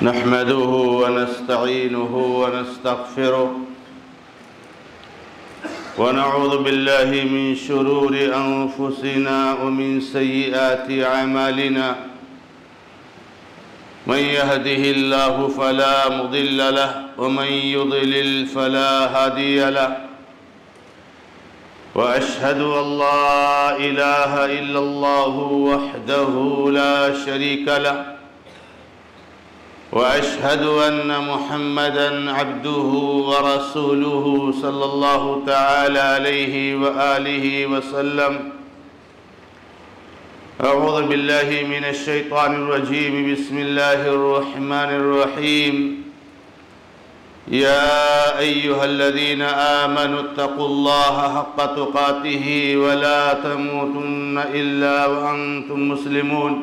نحمده ونستعينه ونستغفره ونعوذ بالله من شرور أنفسنا ومن سيئات أعمالنا من يهده الله فلا مضل له ومن يضلل فلا هادي له وأشهد أن لا إله إلا الله وحده لا شريك له وأشهد أن محمدًا عبده ورسوله صلى الله تعالى عليه وآله وسلم. أعوذ بالله من الشيطان الرجيم. بسم الله الرحمن الرحيم. يا أيها الذين آمنوا اتقوا الله حق تقاته ولا تموتن إلا وأنتم مسلمون.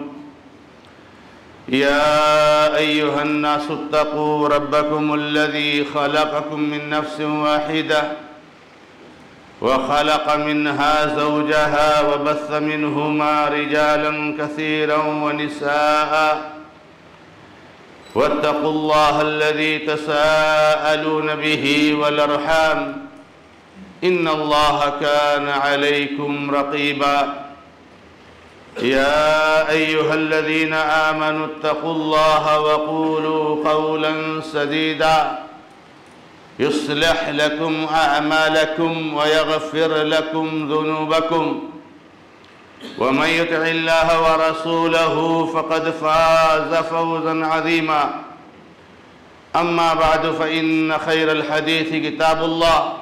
يا أيها الناس اتقوا ربكم الذي خلقكم من نفس واحدة وخلق منها زوجها وبث منهما رجالا كثيرا ونساء واتقوا الله الذي تساءلون به والأرحام إن الله كان عليكم رقيبا. يا أيها الذين آمنوا اتقوا الله وقولوا قولا سديدا يصلح لكم أعمالكم ويغفر لكم ذنوبكم ومن يطع الله ورسوله فقد فاز فوزا عظيما. أما بعد فإن خير الحديث كتاب الله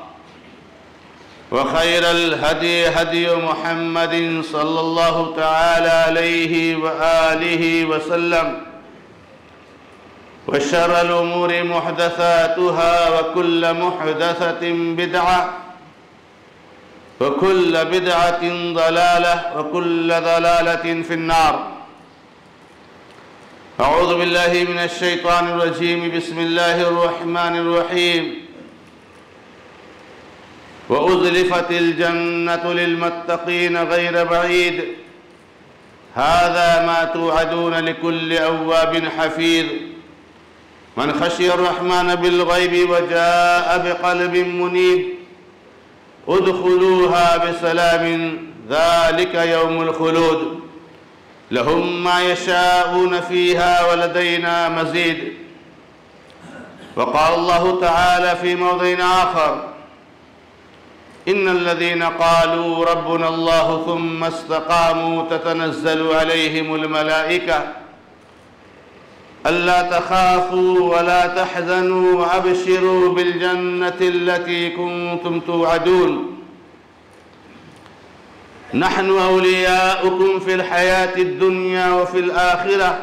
وخير الهدي هدي محمد صلى الله تعالى عليه وآله وسلم وشر الأمور محدثاتها وكل محدثة بدعة وكل بدعة ضلالة وكل ضلالة في النار. أعوذ بالله من الشيطان الرجيم. بسم الله الرحمن الرحيم. وأزلفت الجنة للمتقين غير بعيد هذا ما توعدون لكل أواب حفيظ من خشي الرحمن بالغيب وجاء بقلب منيب ادخلوها بسلام ذلك يوم الخلود لهم ما يشاءون فيها ولدينا مزيد. وقال الله تعالى في موضع آخر إن الذين قالوا ربنا الله ثم استقاموا تتنزل عليهم الملائكة ألا تخافوا ولا تحزنوا وأبشروا بالجنة التي كنتم توعدون نحن أولياؤكم في الحياة الدنيا وفي الآخرة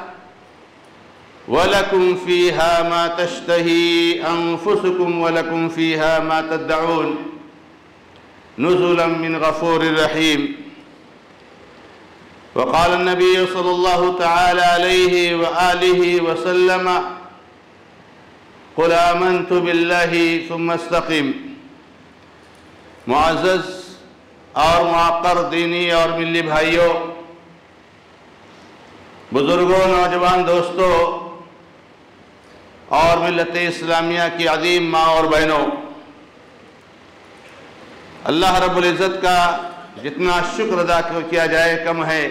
ولكم فيها ما تشتهي أنفسكم ولكم فيها ما تدعون نزلا من غفور رحيم. وقال النبي صلى الله تعالى عليه وآله وسلم قل آمنت بالله ثم استقم. معزز اور معقر دینی اور ملی بھائیوں، بزرگوں، نوجوان دوستوں اور ملت اسلامیہ کی عظیم ماں اور بہنوں، اللہ رب العزت کا جتنا شکر ادا کیا جائے کم ہے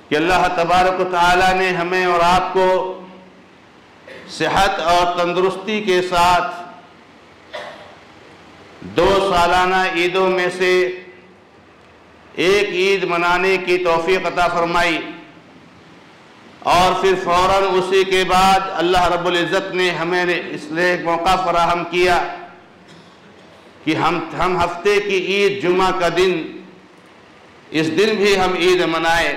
کہ اللہ تبارک و تعالیٰ نے ہمیں اور آپ کو صحت اور تندرستی کے ساتھ 2 سالانہ عیدوں میں سے ایک عید منانے کی توفیق عطا فرمائی اور پھر فوراً اسی کے بعد اللہ رب العزت نے ہمیں اس لیے ایک موقع فراہم کیا کہ ہم ہفتے کی عید جمعہ کا دن، اس دن بھی ہم عید منائیں۔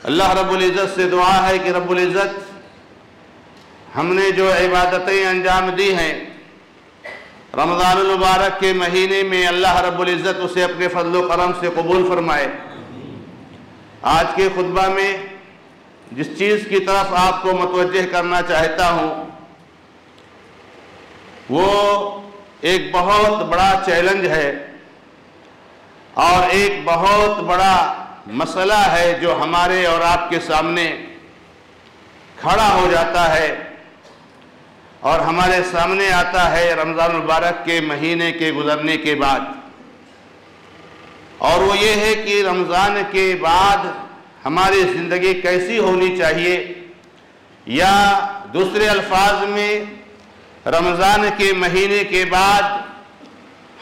اللہ رب العزت سے دعا ہے کہ رب العزت ہم نے جو عبادتیں انجام دی ہیں رمضان المبارک کے مہینے میں، اللہ رب العزت اسے اپنے فضل و کرم سے قبول فرمائے۔ آج کے خطبہ میں جس چیز کی طرف آپ کو متوجہ کرنا چاہتا ہوں وہ ایک بہت بڑا چیلنج ہے اور ایک بہت بڑا مسئلہ ہے جو ہمارے اور آپ کے سامنے کھڑا ہو جاتا ہے اور ہمارے سامنے آتا ہے رمضان المبارک کے مہینے کے گزرنے کے بعد، اور وہ یہ ہے کہ رمضان کے بعد ہماری زندگی کیسی ہونی چاہیے، یا دوسرے الفاظ میں رمضان کے مہینے کے بعد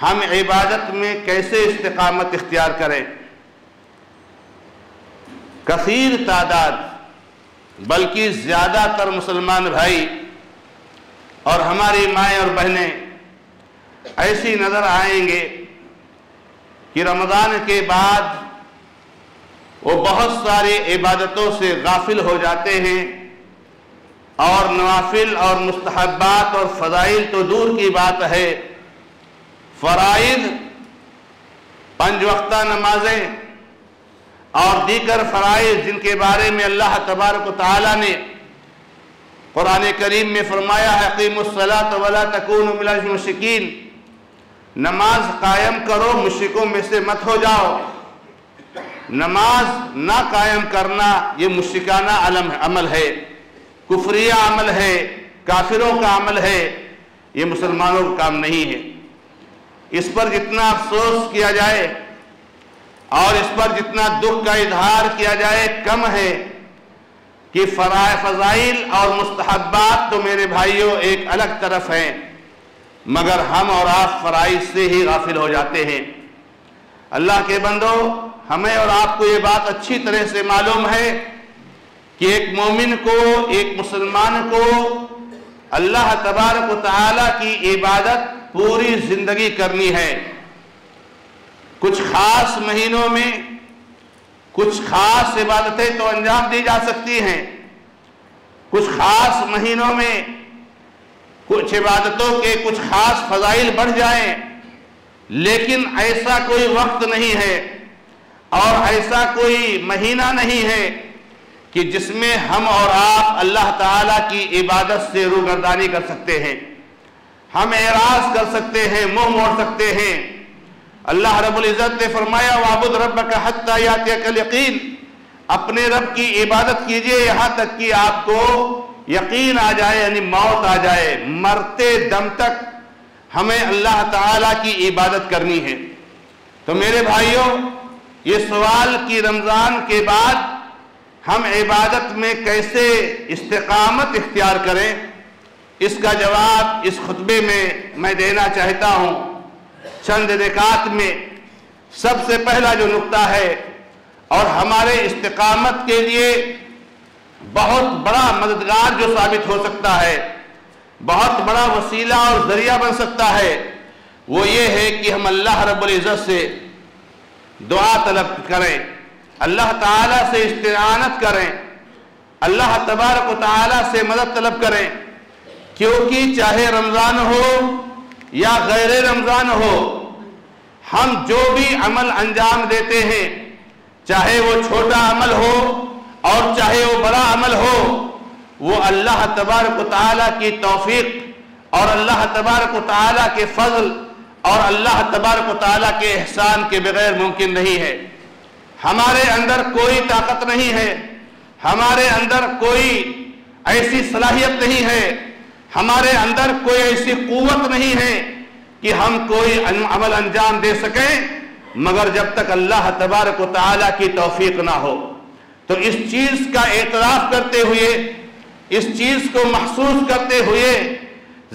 ہم عبادت میں کیسے استقامت اختیار کریں۔ کثیر تعداد بلکہ زیادہ تر مسلمان بھائی اور ہماری مائیں اور بہنیں ایسی نظر آئیں گے کہ رمضان کے بعد وہ بہت ساری عبادتوں سے غافل ہو جاتے ہیں، اور نوافل اور مستحبات اور فضائل تو دور کی بات ہے، فرائض 5 وقتہ نمازیں اور دیگر فرائض جن کے بارے میں اللہ تبارک و تعالیٰ نے قرآن کریم میں فرمایا ہے اقیموا الصلاۃ ولا تکونوا من المشرکین، نماز قائم کرو مشرکوں میں سے مت ہو جاؤ۔ نماز نہ قائم کرنا یہ مشرکانہ عمل ہے، کفریہ عمل ہے، کافروں کا عمل ہے، یہ مسلمانوں کا کام نہیں ہے۔ اس پر جتنا افسوس کیا جائے اور اس پر جتنا دکھ کا اظہار کیا جائے کم ہے کہ فضائل اور مستحبات تو میرے بھائیوں ایک الگ طرف ہیں، مگر ہم اور آپ فرائض سے ہی غافل ہو جاتے ہیں۔ اللہ کے بندو، ہمیں اور آپ کو یہ بات اچھی طرح سے معلوم ہے کہ ایک مومن کو، ایک مسلمان کو اللہ تبارک و تعالیٰ کی عبادت پوری زندگی کرنی ہے۔ کچھ خاص مہینوں میں کچھ خاص عبادتیں تو انجام دی جا سکتی ہیں، کچھ خاص مہینوں میں کچھ عبادتوں کے کچھ خاص فضائل بڑھ جائیں، لیکن ایسا کوئی وقت نہیں ہے اور ایسا کوئی مہینہ نہیں ہے کہ جس میں ہم اور آپ اللہ تعالیٰ کی عبادت سے روگردانی کر سکتے ہیں، ہم اعراض کر سکتے ہیں، منہ موڑ سکتے ہیں۔ اللہ رب العزت نے فرمایا وَاعْبُدْ رَبَّكَ حَتَّى يَأْتِيَكَ الْيَقِينُ، اپنے رب کی عبادت کیجئے یہاں تک کہ آپ کو یقین آ جائے، یعنی موت آ جائے۔ مرتے دم تک ہمیں اللہ تعالیٰ کی عبادت کرنی ہے۔ تو میرے بھائیوں، یہ سوال کہ رمضان کے بعد ہم عبادت میں کیسے استقامت اختیار کریں، اس کا جواب اس خطبے میں دینا چاہتا ہوں چند نکات میں۔ سب سے پہلا جو نقطہ ہے اور ہمارے استقامت کے لیے بہت بڑا مددگار جو ثابت ہو سکتا ہے، بہت بڑا وسیلہ اور ذریعہ بن سکتا ہے، وہ یہ ہے کہ ہم اللہ رب العزت سے دعا طلب کریں، اللہ تعالیٰ سے استعانت کریں، اللہ تبارک و تعالیٰ سے مدد طلب کریں، کیونکہ چاہے رمضان ہو یا غیر رمضان ہو، ہم جو بھی عمل انجام دیتے ہیں، چاہے وہ چھوٹا عمل ہو اور چاہے وہ بڑا عمل ہو، وہ اللہ تبارک و تعالیٰ کی توفیق اور اللہ تبارک و تعالیٰ کے فضل اور اللہ تبارک و تعالیٰ کے احسان کے بغیر ممکن نہیں ہے۔ ہمارے اندر کوئی طاقت نہیں ہے، ہمارے اندر کوئی ایسی صلاحیت نہیں ہے، ہمارے اندر کوئی ایسی قوت نہیں ہے کہ ہم کوئی عمل انجام دے سکیں، مگر جب تک اللہ تبارک و تعالیٰ کی توفیق نہ ہو۔ تو اس چیز کا اعتراف کرتے ہوئے، اس چیز کو محسوس کرتے ہوئے،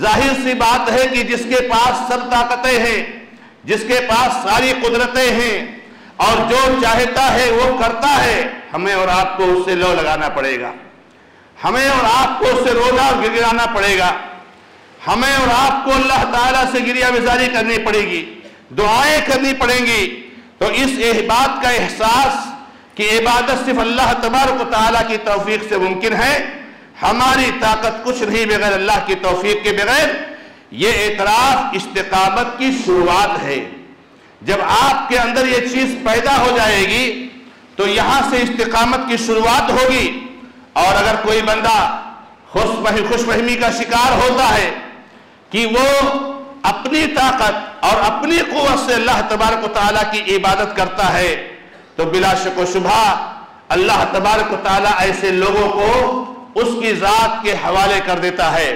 ظاہر سی بات ہے کہ جس کے پاس سب طاقتیں ہیں، جس کے پاس ساری قدرتیں ہیں اور جو چاہتا ہے وہ کرتا ہے، ہمیں اور آپ کو اس سے لو لگانا پڑے گا، ہمیں اور آپ کو اس سے روزہ گرانا پڑے گا، ہمیں اور آپ کو اللہ تعالیٰ سے گریہ بیزاری کرنی پڑے گی، دعائیں کرنی پڑیں گی۔ تو اس بات کا احساس کہ عبادت صرف اللہ تبارک و تعالیٰ کی توفیق سے ممکن ہے، ہماری طاقت کچھ نہیں بغیر اللہ کی توفیق کے بغیر، یہ اعتراف استقامت کی شروعات ہے۔ جب آپ کے اندر یہ چیز پیدا ہو جائے گی تو یہاں سے استقامت کی شروعات ہوگی۔ اور اگر کوئی بندہ خوش فہمی کا شکار ہوتا ہے کہ وہ اپنی طاقت اور اپنی قوت سے اللہ تبارک و تعالیٰ کی عبادت کرتا ہے، تو بلا شک و شبہ اللہ تبارک و تعالیٰ ایسے لوگوں کو اس کی ذات کے حوالے کر دیتا ہے،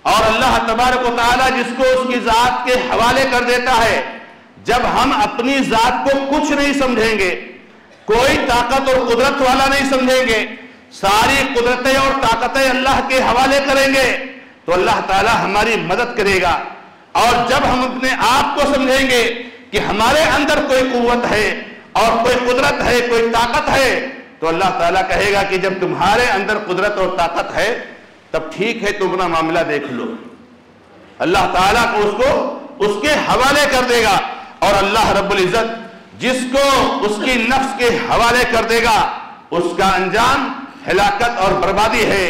اور اللہ تبارک و تعالیٰ جس کو اس کی ذات کے حوالے کر دیتا ہے، جب ہم اپنی ذات کو کچھ نہیں سمجھیں گے، کوئی طاقت اور قدرت والا نہیں سمجھیں گے، ساری قدرتیں اور طاقتیں اللہ کے حوالے کریں گے، تو اللہ تعالیٰ ہماری مدد کرے گا۔ اور جب ہم اپنے آپ کو سمجھیں گے کہ ہمارے اندر کوئی قوت ہے اور کوئی قدرت ہے، کوئی طاقت ہے، تو اللہ تعالیٰ کہے گا کہ جب تمہارے اندر قدرت اور طاقت ہے تب ٹھیک ہے، تم اپنا معاملہ دیکھ لو۔ اللہ تعالیٰ کو اس کے حوالے کر دے گا، اور اللہ رب العزت جس کو اس کی نفس کے حوالے کر دے گا اس کا انجام ہلاکت اور بربادی ہے۔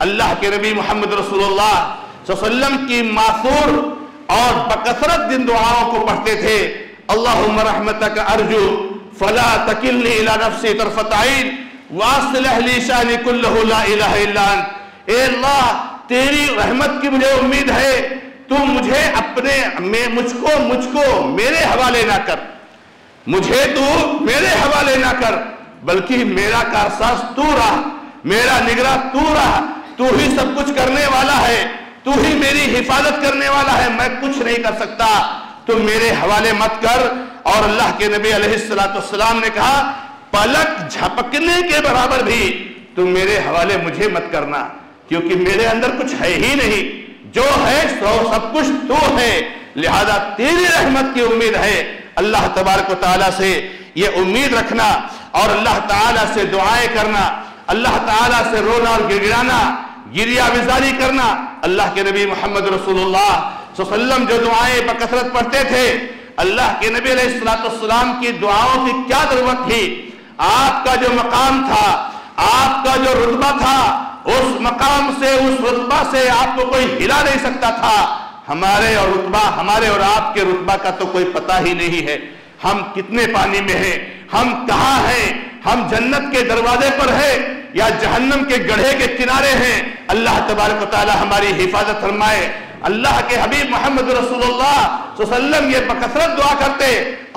اللہ کے نبی محمد رسول اللہ صلی اللہ علیہ وسلم کی ماثور اور بکثرت جن دعاؤں کو پڑھتے تھے، اللہم رحمتک ارجو فلا تکلنی الی نفسی طرفۃ عین واصلح لی شأنی کلہ لا الہ الا انت۔ اے اللہ تیری رحمت کی مجھے امید ہے، تو مجھے مجھ کو میرے حوالے نہ کر، مجھے تو میرے حوالے نہ کر، بلکہ میرا کارساز تو رہا، میرا نگراں تو رہا، تو ہی سب کچھ کرنے والا ہے، تو ہی میری حفاظت کرنے والا ہے، میں کچھ نہیں کر سکتا، تو میرے حوالے مت کر۔ اور اللہ کے نبی علیہ السلام نے کہا پلک جھپکنے کے برابر بھی تم میرے حوالے مجھے مت کرنا، کیونکہ میرے اندر کچھ ہے ہی نہیں، جو ہے سب کچھ تو ہے، لہذا تیری رحمت کی امید ہے۔ اللہ تبارک و تعالیٰ سے یہ امید رکھنا اور اللہ تعالیٰ سے دعائیں کرنا، اللہ تعالیٰ سے رونا اور گڑگڑانا، گریہ وزاری کرنا۔ اللہ کے نبی محمد رسول اللہ صلی اللہ علیہ وسلم جو دعائیں بکثرت پڑھتے تھے، اللہ کے نبی علیہ السلام کی دعاؤں کی کیا ضرورت تھی؟ آپ کا جو مقام تھا، آپ کا جو رتبہ تھا، اس مقام سے اس رتبہ سے آپ کو کوئی ہلا نہیں سکتا تھا۔ ہمارے اور آپ کے رتبہ کا تو کوئی پتہ ہی نہیں ہے، ہم کتنے پانی میں ہیں، ہم کہاں ہیں، ہم جنت کے دروازے پر ہیں یا جہنم کے گڑھے کے کنارے ہیں۔ اللہ تبارک و تعالی ہماری حفاظت فرمائے۔ اللہ کے حبیب محمد رسول اللہ صلی اللہ علیہ وسلم یہ بکثرت دعا کرتے،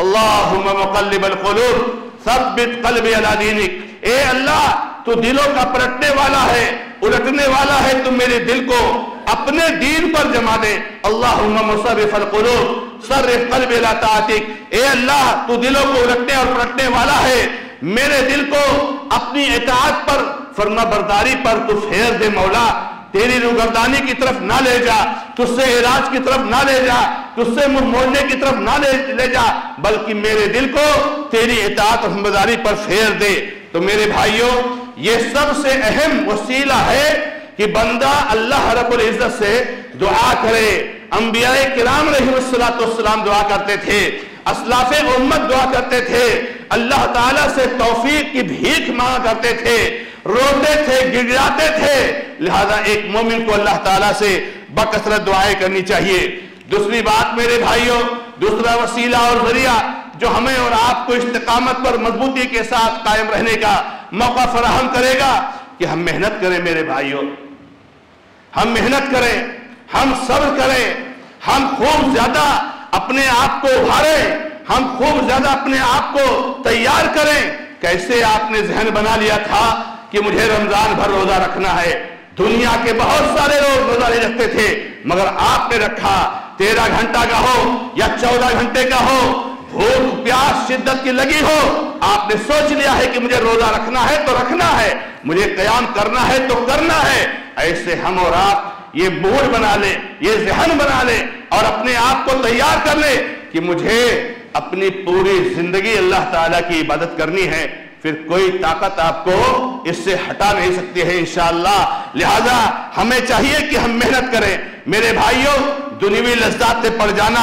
اللہم مقلب القلوب ثبت قلبی علی دینک۔ اے اللہ تو دلوں کا پلٹنے والا ہے، الٹنے والا ہے، تو میرے دل کو اپنے دین پر جما دے۔ اللہم مصرف القلوب صرف قلبی علی طاعتک۔ اے اللہ تو دلوں کو الٹنے اور پلٹنے والا ہے، میرے دل کو اپنی اطاعت پر، فرما برداری پر تو پھیر دے مولا۔ تیری روگردانی کی طرف نہ لے جا، تجھ سے اعراض کی طرف نہ لے جا، تجھ سے منہ موڑنے کی طرف نہ لے جا، بلکہ میرے دل کو تیری اطاعت اور فرمانبرداری پر پھیر دے۔ تو میرے بھائیوں، یہ سب سے اہم وسیلہ ہے کہ بندہ اللہ رب العزت سے دعا کرے۔ انبیاء کرام علیہ السلام دعا کرتے تھے، اسلاف امت دعا کرتے تھے، اللہ تعالیٰ سے توفیق کی بھیک مانگا کرتے تھے، روتے تھے، گڑگڑاتے تھے۔ لہذا ایک مومن کو اللہ تعالیٰ سے بکثرت دعائیں کرنی چاہیے۔ دوسری بات میرے بھائیوں، دوسرا وسیلہ اور ذریعہ جو ہمیں اور آپ کو استقامت پر مضبوطی کے ساتھ قائم رہنے کا موقع فراہم کرے گا کہ ہم محنت کریں میرے بھائیوں، ہم محنت کریں، ہم صبر کریں، ہم خوب زیادہ اپنے آپ کو ابھاریں، ہم خوب زیادہ اپنے آپ کو تیار کریں۔ کیسے آپ نے ذہن بنا لیا تھا کہ مجھے رمضان بھر روزہ رکھنا ہے؟ دنیا کے بہت سارے لوگ روزہ نہیں رکھتے تھے، مگر آپ نے رکھا۔ 13 گھنٹہ کا ہو یا 14 گھنٹے کا ہو، بھوک پیاس شدت کی لگی ہو، آپ نے سوچ لیا ہے کہ مجھے روزہ رکھنا ہے تو رکھنا ہے، مجھے قیام کرنا ہے تو کرنا ہے۔ ایسے ہم اور آپ یہ موڈ بنا لیں، یہ ذہن بنا لیں اور اپنے آپ کو تیار کر لیں کہ مجھے اپنی پوری زندگی اللہ تعالیٰ کی عبادت کرنی ہے، پھر کوئی طاقت آپ کو اس سے ہٹا نہیں سکتی ہے انشاءاللہ۔ لہذا ہمیں چاہیے کہ ہم محنت کریں۔ میرے بھائیوں، دنیوی لذات سے پڑ جانا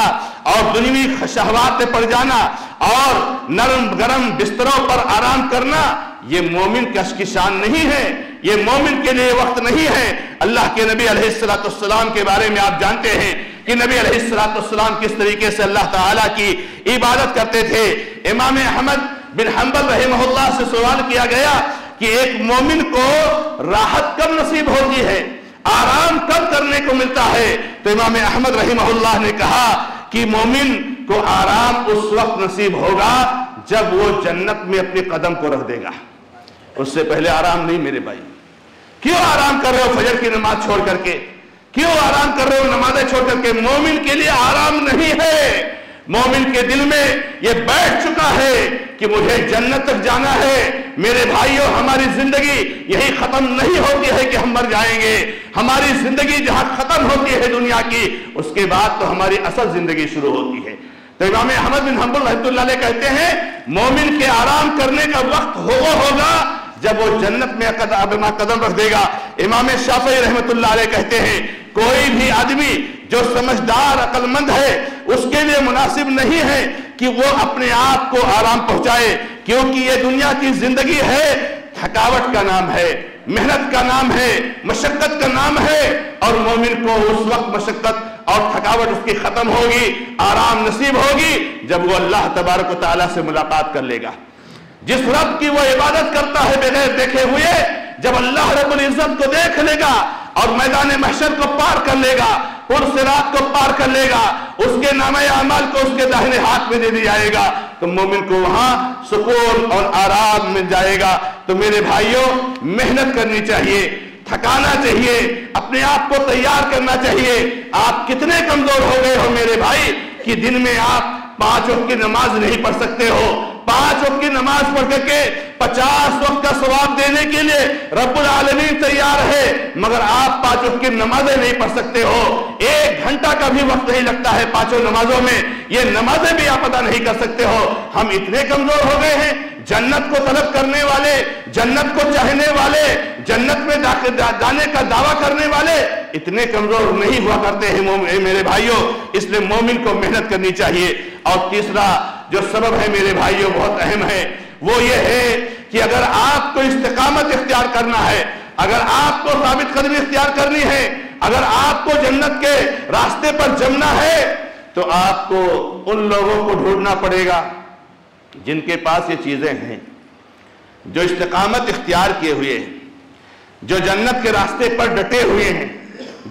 اور دنیوی شہوات سے پڑ جانا اور نرم گرم بستروں پر آرام کرنا یہ مومن کی شان نہیں ہے، یہ مومن کے لیے وقت نہیں ہے۔ اللہ کے نبی علیہ السلام کے بارے میں آپ جانتے ہیں کہ نبی علیہ السلام کس طریقے سے اللہ تعالیٰ کی عبادت کرتے تھے۔ امام احمد بن حنبل رحمہ اللہ سے سوال کیا گیا کہ ایک مومن کو راحت کب نصیب ہوتی ہے، آرام کب کرنے کو ملتا ہے؟ تو امام احمد رحمہ اللہ نے کہا کہ مومن کو آرام اس وقت نصیب ہوگا جب وہ جنت میں اپنے قدم کو رکھ دے گا، اس سے پہلے آرام نہیں میرے بھائی۔ کیوں آرام کر رہے ہو فجر کی نماز چھوڑ کر کے؟ کیوں آرام کر رہے ہو نمازیں چھوڑ کر کے؟ مومن کے لیے آرام نہیں ہے، مومن کے دل میں یہ بیٹھ چکا ہے کہ مجھے جنت تک جانا ہے۔ میرے بھائیوں، ہماری زندگی یہی ختم نہیں ہوتی ہے کہ ہم مر جائیں گے، ہماری زندگی جہاں ختم ہوتی ہے دنیا کی، اس کے بعد تو ہماری اصل زندگی شروع ہوتی ہے۔ تو امام احمد بن حنبل رحمۃ اللہ علیہ کہتے ہیں مومن کے آرام کرنے کا وقت ہوگا جب وہ جنت میں اپنا قدم رکھ دے گا۔ امام شافعی رحمۃ اللہ علیہ کہتے ہیں کوئی بھی آدمی جو سمجھدار عقل مند ہے اس کے لیے مناسب نہیں ہے کہ وہ اپنے آپ کو آرام پہنچائے، کیونکہ یہ دنیا کی زندگی ہے، تھکاوٹ کا نام ہے، محنت کا نام ہے، مشقت کا نام ہے، اور مومن کو اس وقت مشقت اور تھکاوٹ اس کی ختم ہوگی، آرام نصیب ہوگی جب وہ اللہ تبارک و تعالیٰ سے ملاقات کر لے گا۔ جس رب کی وہ عبادت کرتا ہے بغیر دیکھے ہوئے، جب اللہ رب العزت کو دیکھ لے گا اور میدان محشر کو پار کر لے گا، صراط کو پار کر لے گا، اس کے نامہ اعمال کو اس کے داہنے ہاتھ میں دے دیا جائے گا، تو مومن کو وہاں سکون اور آرام مل جائے گا۔ تو میرے بھائیوں، محنت کرنی چاہیے، تھکانا چاہیے، اپنے آپ کو تیار کرنا چاہیے۔ آپ کتنے کمزور ہو گئے ہو میرے بھائی کہ دن میں آپ 5 وقت کی نماز نہیں پڑھ سکتے ہو۔ 5 وقت کی نماز پڑھ کر کے 50 وقت کا ثواب دینے کے لیے رب العالمین تیار ہے، مگر آپ 5 وقت کی نمازیں نہیں پڑھ سکتے ہو۔ 1 گھنٹہ کا بھی وقت نہیں لگتا ہے 5 نمازوں میں، یہ نمازیں بھی آپ ادا نہیں کر سکتے ہو۔ ہم اتنے کمزور ہو گئے ہیں، جنت کو طلب کرنے والے، جنت کو چاہنے والے، جنت میں جانے کا دعویٰ کرنے والے اتنے کمزور نہیں ہوا کرتے ہیں میرے بھائیوں۔ اس لیے مومن کو محنت کرنی چاہیے۔ اور تیسرا جو سبب ہے میرے بھائیوں بہت اہم ہے، وہ یہ ہے کہ اگر آپ کو استقامت اختیار کرنا ہے، اگر آپ کو ثابت قدمی اختیار کرنی ہے، اگر آپ کو جنت کے راستے پر جمنا ہے، تو آپ کو ان لوگوں کو ڈھونڈنا پڑے گا جن کے پاس یہ چیزیں ہیں، جو استقامت اختیار کیے ہوئے ہیں، جو جنت کے راستے پر ڈٹے ہوئے ہیں،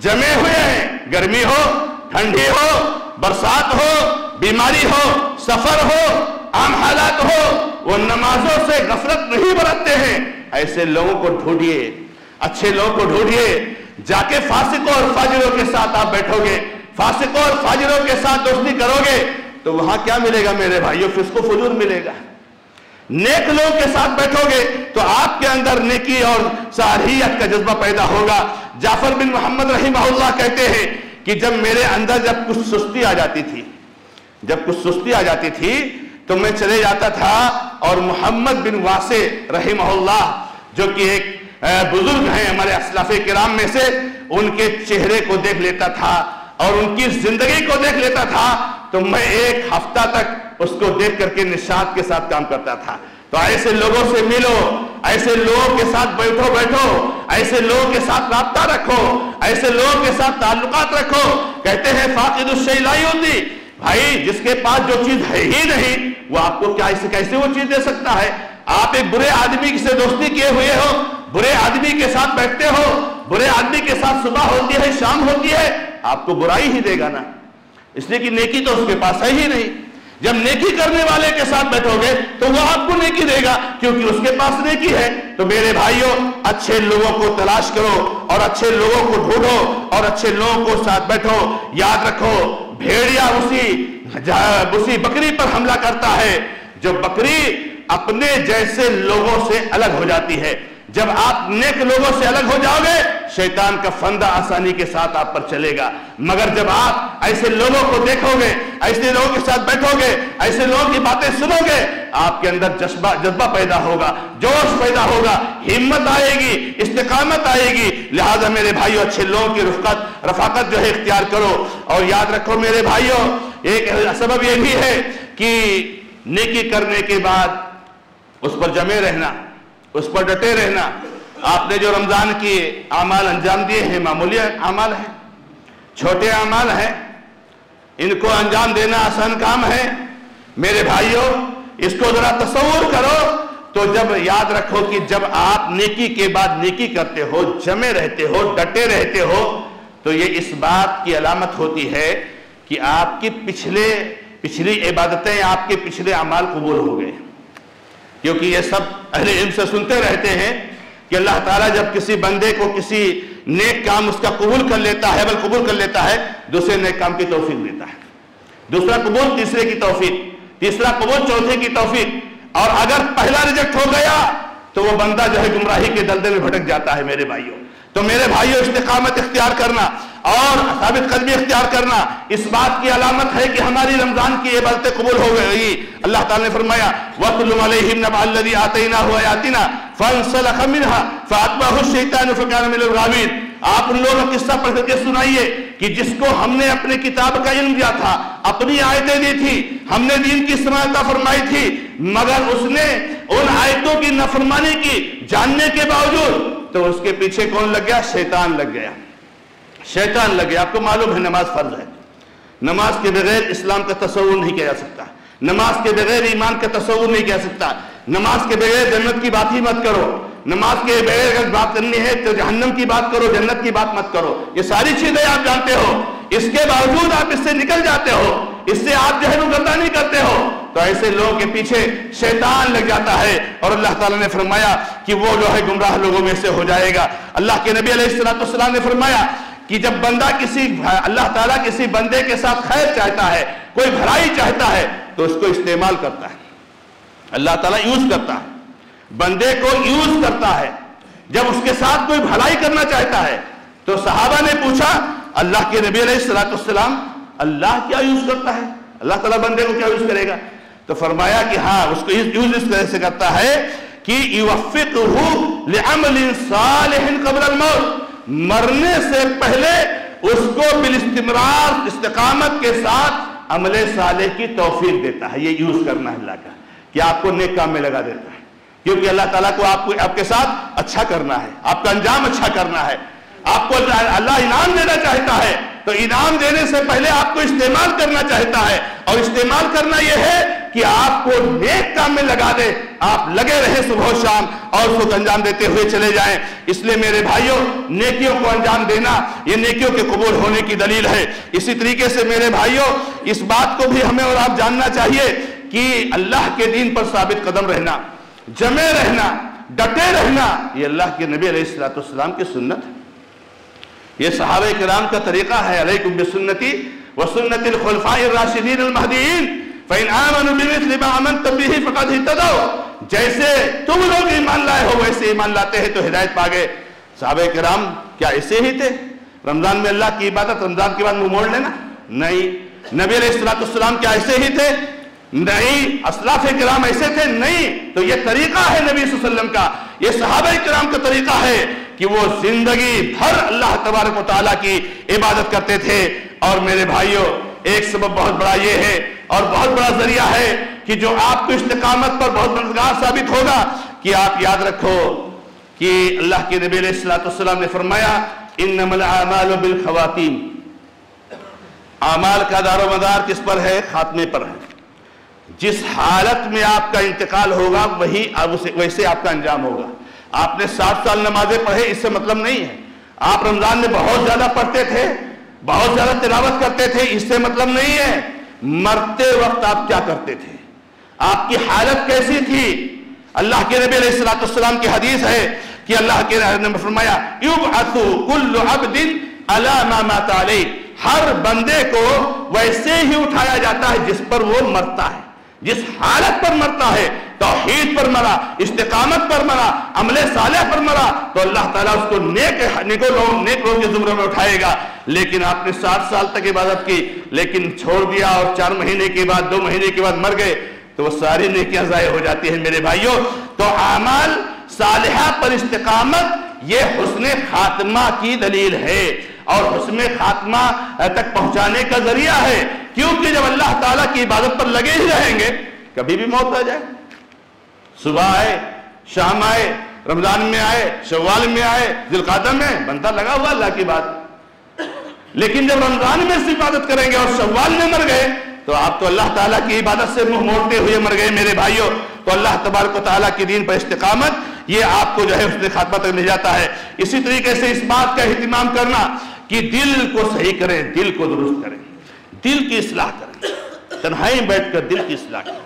جمے ہوئے ہیں، گرمی ہو، ٹھنڈی ہو، برسات ہو، بیماری ہو، سفر ہو، عام حالات ہو، وہ نمازوں سے غفلت نہیں برتتے ہیں۔ ایسے لوگوں کو ڈھونڈیے، اچھے لوگوں کو ڈھونڈیے، جا کے فاسقوں اور فاجروں کے ساتھ آپ بیٹھو گے، فاسقوں اور فاجروں کے ساتھ دوستی کرو گے تو وہاں کیا ملے گا میرے بھائیوں؟ فسق و فجور ملے گا۔ نیک لوگوں کے ساتھ بیٹھو گے تو آپ کے اندر نیکی اور صالحیت کا جذبہ پیدا ہوگا۔ جعفر بن محمد رحمہ اللہ کہتے ہیں کہ جب میرے اندر جب کچھ سستی آ جاتی تھی تو میں چلے جاتا تھا اور محمد بن واسع رحمہ اللہ جو کہ ایک بزرگ ہیں ہمارے اسلاف کرام میں سے، ان کے چہرے کو دیکھ لیتا تھا اور ان کی زندگی کو دیکھ لیتا تھا، تو میں 1 ہفتہ تک اس کو دیکھ کر کے نشاط کے ساتھ کام کرتا تھا۔ تو ایسے لوگوں سے ملو، ایسے لوگوں کے ساتھ بیٹھو، ایسے لوگوں کے ساتھ رابطہ رکھو، ایسے لوگوں کے ساتھ تعلقات رکھو۔ کہتے ہیں فاقد الشیء لا یعطی، بھائی جس کے پاس جو چیز ہے ہی نہیں وہ آپ کو کیسے وہ چیز دے سکتا ہے؟ آپ ایک برے آدمی سے دوستی کیے ہوئے ہو، برے آدمی کے ساتھ بیٹھتے ہو، برے آدمی کے ساتھ صبح ہوتی ہے شام ہوتی ہے، آپ کو برائی ہی دے گا نا، اس لیے کہ نیکی تو اس کے پاس ہے ہی نہیں۔ جب نیکی کرنے والے کے ساتھ بیٹھو گے تو وہ آپ کو نیکی دے گا کیونکہ اس کے پاس نیکی ہے۔ تو میرے بھائیوں، اچھے لوگوں کو تلاش کرو اور اچھے لوگوں کو ڈھونڈو اور اچھے لوگوں کو ساتھ بیٹھو۔ یاد رکھو، بھیڑیا اسی بکری پر حملہ کرتا ہے جو بکری اپنے جیسے لوگوں سے الگ ہو جاتی ہے۔ جب آپ نیک لوگوں سے الگ ہو جاؤ گے، شیطان کا فندہ آسانی کے ساتھ آپ پر چلے گا، مگر جب آپ ایسے لوگوں کو دیکھو گے، ایسے لوگوں کے ساتھ بیٹھو گے، ایسے لوگوں کی باتیں سنو گے، آپ کے اندر جذبہ پیدا ہوگا، جوش پیدا ہوگا، ہمت آئے گی، استقامت آئے گی۔ لہذا میرے بھائیوں، اچھے لوگوں کی رفاقت جو ہے اختیار کرو۔ اور یاد رکھو میرے بھائیوں، ایک سبب یہ بھی ہے کہ نیکی کرنے کے بعد اس پر جمے رہنا، اس پر ڈٹے رہنا۔ آپ نے جو رمضان کی اعمال انجام دیے ہیں، معمولی اعمال ہیں، چھوٹے اعمال ہیں، ان کو انجام دینا آسان کام ہے۔ میرے بھائیوں، اس کو ذرا تصور کرو تو جب یاد رکھو کہ جب آپ نیکی کے بعد نیکی کرتے ہو، جمے رہتے ہو، ڈٹے رہتے ہو، تو یہ اس بات کی علامت ہوتی ہے کہ آپ کی پچھلی عبادتیں، آپ کے پچھلے اعمال قبول ہو گئے، کیونکہ یہ سب اہل علم سے سنتے رہتے ہیں کہ اللہ تعالیٰ جب کسی بندے کو کسی نیک کام اس کا قبول کر لیتا ہے، بل قبول کر لیتا ہے، دوسرے نیک کام کی توفیق دیتا ہے، دوسرا قبول تیسرے کی توفیق، تیسرا قبول چوتھے کی توفیق، اور اگر پہلا ریجیکٹ ہو گیا تو وہ بندہ جو ہے گمراہی کے دلدل میں بھٹک جاتا ہے۔ میرے بھائیوں، تو میرے بھائیوں، استقامت اختیار کرنا اور ثابت قدمی اختیار کرنا اس بات کی علامت ہے کہ ہماری رمضان کی عبادتیں قبول ہو گئی۔ اللہ تعالیٰ نے فرمایا وَاتْلُ عَلَيْهِمْ نَبَأَ الَّذِي آتَيْنَاهُ آيَاتِنَا فَانْسَلَخَ مِنْهَا فَأَتْبَعَهُ الشَّيْطَانُ فَكَانَ مِنَ الْغَاوِينَ۔ آپ ان لوگوں کا قصہ پڑھ کر کے سنائیے کہ جس کو ہم نے اپنے کتاب کا علم دیا تھا، اپنی آیتیں دی تھی، ہم نے دین کی سماعت فرمائی تھی، مگر اس نے ان آیتوں کی نافرمانی کی جاننے کے باوجود، تو اس کے پیچھے کون لگ گیا؟ شیطان لگ گیا، شیطان لگ گیا۔ آپ کو معلوم ہے نماز فرض ہے، نماز کے بغیر اسلام کا تصور نہیں کیا جا سکتا، نماز کے بغیر ایمان کا تصور نہیں کیا سکتا، نماز کے بغیر جنت کی بات ہی مت کرو، نماز کے بغیر اگر بات کرنی ہے تو جہنم کی بات کرو، جنت کی بات مت کرو، یہ ساری چیزیں آپ جانتے ہو، اس کے باوجود آپ اس سے نکل جاتے ہو، اس سے آپ جو ہے روگردانی کرتے ہو، تو ایسے لوگوں کے پیچھے شیطان لگ جاتا ہے، اور اللہ تعالیٰ نے فرمایا کہ وہ جو ہے گمراہ لوگوں میں سے ہو جائے گا۔ اللہ کے نبی علیہ السلام نے فرمایا کہ جب بندہ اللہ تعالیٰ کسی بندے کے ساتھ خیر چاہتا ہے، کوئی بھلائی چاہتا ہے، تو اس کو استعمال کرتا ہے، اللہ تعالیٰ یوز کرتا ہے، بندے کو یوز کرتا ہے۔ جب اس کے ساتھ کوئی بھلائی کرنا چاہتا ہے تو صحابہ نے پوچھا اللہ کے نبی علیہ السلام، اللہ کیا یوز کرتا ہے؟ اللہ تعالیٰ بندے کو کیا یوز کرے گا؟ تو فرمایا کہ ہاں، اس کو یوز اس طرح سے کرتا ہے کہ یوفقہ لعمل صالح قبل الموت، مرنے سے پہلے اس کو بالاستمرار استقامت کے ساتھ عمل صالح کی توفیق دیتا ہے۔ یہ یوز کرنا ہے اللہ کا، کہ آپ کو نیک کام میں لگا دیتا ہے، کیونکہ اللہ تعالیٰ کو آپ کے ساتھ اچھا کرنا ہے، آپ کا انجام اچھا کرنا ہے، آپ کو اللہ انعام دینا چاہتا ہے، تو انعام دینے سے پہلے آپ کو استعمال کرنا چاہتا ہے، اور استعمال کرنا یہ ہے کہ آپ کو نیک کام میں لگا دے، آپ لگے رہے صبح و شام اور اس کو انجام دیتے ہوئے چلے جائیں۔ اس لیے میرے بھائیوں، نیکیوں کو انجام دینا یہ نیکیوں کے قبول ہونے کی دلیل ہے۔ اسی طریقے سے میرے بھائیوں، اس بات کو بھی ہمیں اور آپ جاننا چاہیے کہ اللہ کے دین پر ثابت قدم رہنا، جمے رہنا، ڈٹے رہنا، یہ اللہ کے نبی علیہ السلام کی سنت ہے، یہ صحابہ کرام کا طریقہ ہے۔ علیکم بسنتی وسنت الخلفاء الراشدین المہدیین فإن آمنوا بمثل ما آمنتم به فقد اهتدوا، جیسے تم لوگ ایمان لائے ہو ویسے ایمان لاتے ہیں تو ہدایت پا گئے۔ صحابہ کرام کیا ایسے ہی تھے؟ رمضان میں اللہ کی عبادت، رمضان کے بعد منہ موڑ لینا؟ نہیں۔ نبی علیہ السلام کیا ایسے ہی تھے؟ نہیں۔ اسلاف کرام ایسے تھے؟ نہیں۔ تو یہ طریقہ ہے نبی صلی اللہ علیہ وسلم کا، یہ صحابہ کرام کا طریقہ ہے کہ وہ زندگی بھر اللہ تبارک و تعالیٰ کی عبادت کرتے تھے۔ اور میرے بھائیوں، ایک سبب بہت بڑا یہ ہے اور بہت بڑا ذریعہ ہے کہ جو آپ کو استقامت پر بہت مددگار ثابت ہوگا، کہ آپ یاد رکھو کہ اللہ کے نبی علیہ السلام نے فرمایا انما الاعمال بالخواتیم، اعمال کا دار و مدار کس پر ہے؟ خاتمے پر ہے۔ جس حالت میں آپ کا انتقال ہوگا ویسے آپ کا انجام ہوگا۔ آپ نے 60 سال نمازیں پڑھے اس سے مطلب نہیں ہے، آپ رمضان میں بہت زیادہ پڑھتے تھے، بہت زیادہ تلاوت کرتے تھے، اس سے مطلب نہیں ہے۔ مرتے وقت آپ کیا کرتے تھے، آپ کی حالت کیسی تھی؟ اللہ کے نبی علیہ السلام کی حدیث ہے کہ اللہ کے نبی نے فرمایا یبعث کل عبد علی ما مات علیہ، ہر بندے کو ویسے ہی اٹھایا جاتا ہے جس پر وہ مرتا ہے، جس حالت پر مرتا ہے، توحید پر مرا، استقامت پر مرا، عمل صالح پر مرا، تو اللہ تعالیٰ اس کو نیک لوگوں کے زمرے میں اٹھائے گا۔ لیکن آپ نے 60 سال تک عبادت کی لیکن چھوڑ دیا اور 4 مہینے کے بعد 2 مہینے کے بعد مر گئے تو وہ ساری نیکیاں ضائع ہو جاتی ہیں میرے بھائیوں۔ تو اعمال صالحہ پر استقامت یہ حسن خاتمہ کی دلیل ہے اور حسن خاتمہ تک پہنچانے کا ذریعہ ہے، کیونکہ جب اللہ تعالیٰ کی عبادت پر لگے ہی رہیں گے کبھی بھی موت آ جائے، صبح آئے، شام آئے، رمضان میں آئے، شوال میں آئے، ذوالقعدہ میں، بندہ لگا ہوا اللہ کی بات۔ لیکن جب رمضان میں سے عبادت کریں گے اور شوال میں مر گئے تو آپ تو اللہ تعالیٰ کی عبادت سے منہ موڑتے ہوئے مر گئے میرے بھائیوں۔ تو اللہ تبارک و تعالیٰ کی دین پر استقامت یہ آپ کو جو ہے اس نے خاتمہ تک لے جاتا ہے۔ اسی طریقے سے اس بات کا اہتمام کرنا کہ دل کو صحیح کریں، دل کو درست کریں، دل کی اصلاح کریں، تنہائی بیٹھ کر دل کی اصلاح کریں،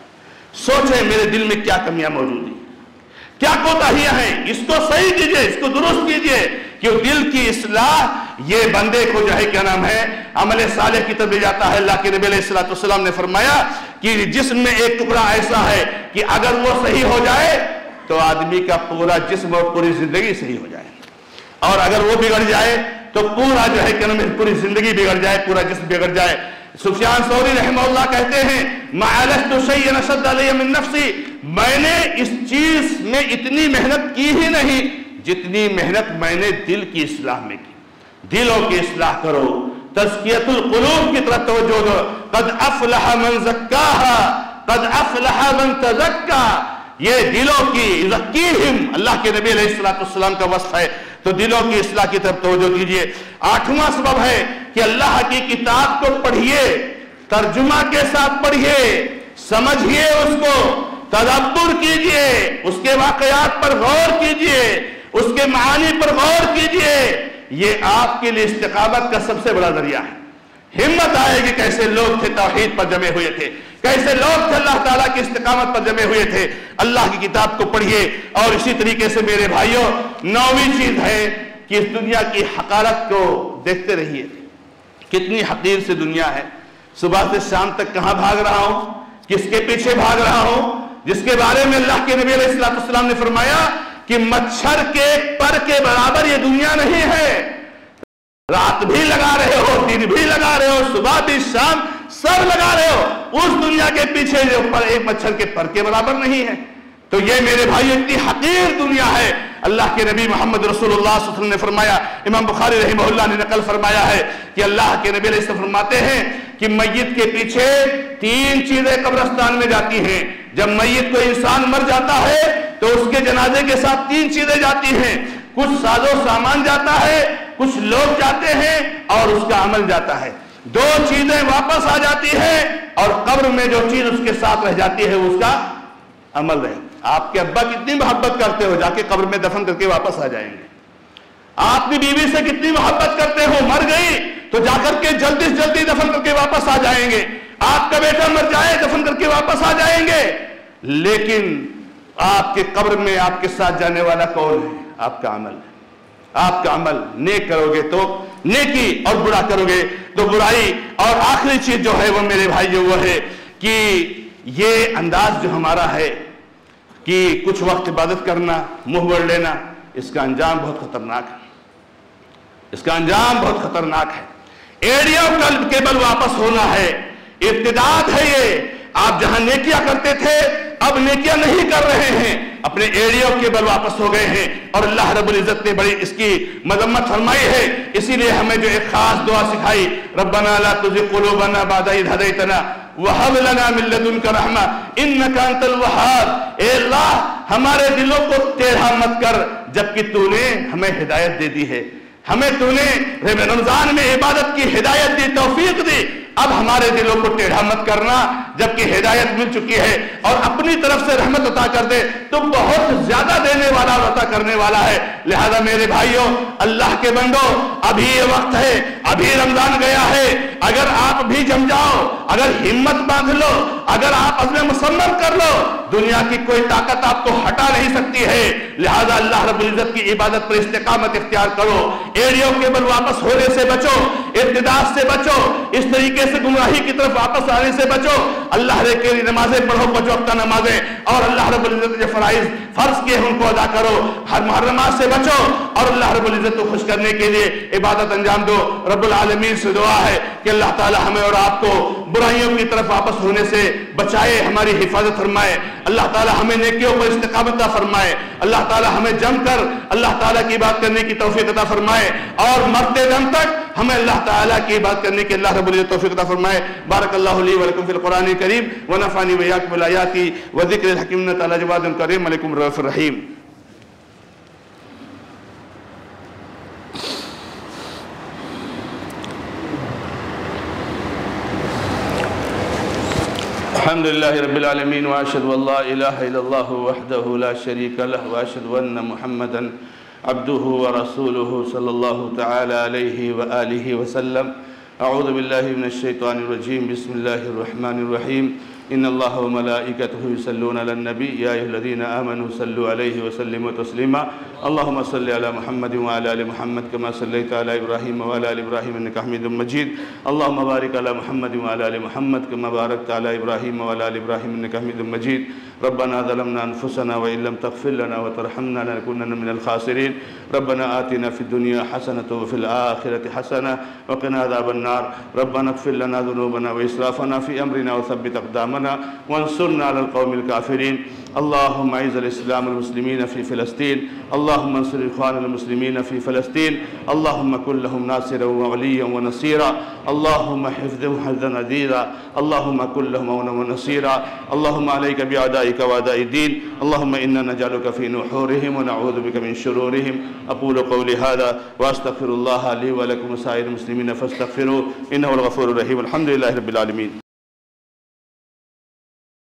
سوچیں میرے دل میں کیا کمیاں موجود ہیں، کیا کوتاہیاں ہیں، اس کو صحیح کیجئے، اس کو درست کیجئے، کہ دل کی اصلاح یہ بندے کو جو ہے کیا نام ہے عمل صالح کی طرف لے جاتا ہے۔ اللہ کے نبی علیہ السلام نے فرمایا کہ جسم میں ایک ٹکڑا ایسا ہے کہ اگر وہ صحیح ہو جائے تو آدمی کا پورا جسم اور پوری زندگی صحیح ہو جائے، اور اگر وہ بگڑ جائے تو پورا جو ہے کہ پوری زندگی بگڑ جائے، پورا جسم بگڑ جائے۔ سفیان ثوری رحمہ اللہ کہتے ہیں ما علجت شیئا اشد علی من نفسی، میں نے اس چیز میں اتنی محنت کی ہی نہیں جتنی محنت میں نے دل کی اصلاح میں کی۔ دلوں کی اصلاح کرو، تزکیۃ القلوب کی طرف توجہ دو۔ قد افلح من زکاہا قد افلح من تزکا، یہ دلوں کی یزکیہم اللہ کے نبی علیہ السلام کا وصف ہے، تو دلوں کی اصلاح کی طرف توجہ کیجئے۔ آٹھواں سبب ہے کہ اللہ کی کتاب کو پڑھیے، ترجمہ کے ساتھ پڑھیے، سمجھیے، اس کو تدبر کیجئے، اس کے واقعات پر غور کیجئے، اس کے معانی پر غور کیجئے۔ یہ آپ کے لیے استقامت کا سب سے بڑا ذریعہ ہے۔ ہمت آئے گی کیسے لوگ تھے توحید پر جمے ہوئے تھے، کیسے لوگ تھے اللہ تعالیٰ کی استقامت پر جمے ہوئے تھے۔ اللہ کی کتاب کو پڑھیے، اور اسی طریقے سے میرے بھائیوں نویں چیز ہے کہ اس دنیا کی حقارت کو دیکھتے رہیے۔ کتنی حقیر سے دنیا ہے، صبح سے شام تک کہاں بھاگ رہا ہوں، کس کے پیچھے بھاگ رہا ہوں، جس کے بارے میں اللہ کے نبی علیہ السلام نے فرمایا کہ مچھر کے پر کے برابر یہ دنیا نہیں ہے۔ رات بھی لگا رہے ہو، دن بھی لگا رہے ہو، صبح بھی شام سب لگا رہے ہو، اس دنیا کے پیچھے جو پر ایک مچھر کے پر کے برابر نہیں ہے۔ تو یہ میرے بھائی اتنی حقیر دنیا ہے۔ اللہ کے نبی محمد رسول اللہ صلی اللہ علیہ وسلم نے فرمایا، امام بخاری رحمہ اللہ نے نقل فرمایا ہے کہ اللہ کے نبی علیہ السلام فرماتے ہیں کہ میت کے پیچھے تین چیزیں قبرستان میں جاتی ہیں۔ جب میت کو انسان مر جاتا ہے تو اس کے جنازے کے ساتھ تین چیزیں جاتی ہیں، کچھ ساز و سامان جاتا ہے، کچھ لوگ جاتے ہیں، اور اس کا عمل جاتا ہے۔ دو چیزیں واپس آ جاتی ہیں، اور قبر میں جو چیز اس کے ساتھ رہ جاتی ہے اس کا عمل رہے۔ آپ کے ابا کتنی محبت کرتے ہو، جا کے قبر میں دفن کر کے واپس آ جائیں گے۔ آپ کی بیوی سے کتنی محبت کرتے ہو، مر گئی تو جا کر کے جلدی سے جلدی دفن کر کے واپس آ جائیں گے۔ آپ کا بیٹا مر جائے دفن کر کے واپس آ جائیں گے، لیکن آپ کے قبر میں آپ کے ساتھ جانے والا کون ہے؟ آپ کا عمل ہے۔ آپ کا عمل نیک کرو گے تو نیکی، اور برا کرو گے تو برائی۔ اور آخری چیز جو ہے وہ میرے بھائیو وہ ہے کہ یہ انداز جو ہمارا ہے کہ کچھ وقت عبادت کرنا، منہ بڑھ لینا، اس کا انجام بہت خطرناک ہے۔ اس کا انجام بہت خطرناک ہے۔ ایڑیوں قلب کے بل واپس ہونا ہے، ارتداد ہے یہ۔ آپ جہاں نیکیاں کرتے تھے اب نیکیاں نہیں کر رہے ہیں، اپنے ایڑیوں کے بل واپس ہو گئے ہیں، اور اللہ رب العزت نے بڑی اس کی مذمت فرمائی ہے۔ اسی لیے ہمیں جو ایک خاص دعا سکھائی، ربنا لا تزغ قلوبنا بعد اذ ہدیتنا وہب لنا من لدنک رحمہ انک انت الوہاب۔ اے اللہ ہمارے دلوں کو ٹیڑھا مت کر جبکہ تو نے ہمیں ہدایت دے دی ہے، ہمیں تو نے رمضان میں عبادت کی ہدایت دی، توفیق دی، اب ہمارے دلوں کو ٹیڑھا مت کرنا جبکہ ہدایت مل چکی ہے، اور اپنی طرف سے رحمت عطا کر دے تو بہت زیادہ دینے والا اور عطا کرنے والا ہے۔ لہذا میرے بھائیوں، اللہ کے بندو، ابھی یہ وقت ہے، ابھی رمضان گیا ہے، اگر آپ بھی جم جاؤ، اگر ہمت باندھ لو، اگر آپ عزم مصمم کر لو، دنیا کی کوئی طاقت آپ کو ہٹا نہیں سکتی ہے۔ لہذا اللہ رب العزت کی عبادت پر استقامت اختیار کرو، ایڑیوں کے بل واپس ہونے سے بچو، ارتداد سے بچو، اس طریقے سے گمراہی کی طرف واپس آنے سے بچو۔ اللہ کے لیے نمازیں پڑھو، 5 وقتہ نمازیں، اور اللہ رب العزت جو فرض کیے ہیں ان کو ادا کرو، ہر محرمات سے بچو، اور اللہ رب العزت کو خوش کرنے کے لیے عبادت انجام دو۔ رب العالمین سے دعا ہے کہ اللہ تعالی ہمیں اور آپ کو برائیوں کی طرف واپس ہونے سے بچائے، ہماری حفاظت فرمائے۔ اللہ تعالی ہمیں نیکیوں پر استقامت عطا فرمائے۔ اللہ تعالی ہمیں جم کر اللہ تعالی کی بات کرنے کی توفیق عطا فرمائے، اور مرتے دم تک ہمیں اللہ تعالیٰ کی بات کرنے کے اللہ رب العزت توفیق عطا فرمائے۔ بارک اللہ لی و لکم فی القرآن الکریم ونفعنی و ایاکم بالآیات و ذکر الحکیم، انہ تعالی جواد کریم علیکم رؤوف الرحیم۔ الحمد للہ رب العالمین، واشہد ان لا الہ الا اللہ وحدہ لا شریک لہ، واشہد ان محمدا عبدہ ورسولہ صلی اللہ تعالی علیہ وآلہ وسلم۔ اعوذ باللہ من الشیطان الرجیم، بسم اللہ الرحمن الرحیم۔ إن الله وملائكته يصلون على النبي يا أيها الذين آمنوا صلوا عليه وسلموا تسليما اللهم صل على محمد وعلى آل محمد كما صليت على إبراهيم وعلى آل إبراهيم إنك حميد مجيد اللهم بارك على محمد وعلى آل محمد كما باركت على إبراهيم وعلى آل إبراهيم إنك حميد مجيد ربنا ظلمنا أنفسنا وإن لم تغفر لنا وترحمنا لنكونن من الخاسرين ربنا آتنا في الدنيا حسنة وفي الآخرة حسنة وقنا عذاب النار ربنا اغفر لنا ذنوبنا وإسرافنا في أمرنا وثبت أقدامنا وانصرنا على القوم الكافرين اللهم أعز الإسلام والمسلمين في فلسطين اللهم انصر إخوان المسلمين في فلسطين اللهم كن لهم ناصرا ووليا ونصيرا اللهم حفظهم حفظا عزيزا اللهم كن لهم عونا ونصيرا اللهم عليك بأعدائك وأعداء الدين اللهم إنا نجعلك في نحورهم ونعوذ بك من شرورهم أقول قولي هذا وأستغفر الله لي ولكم وسائر المسلمين فاستغفروه إنه الغفور الرحيم الحمد لله رب العالمين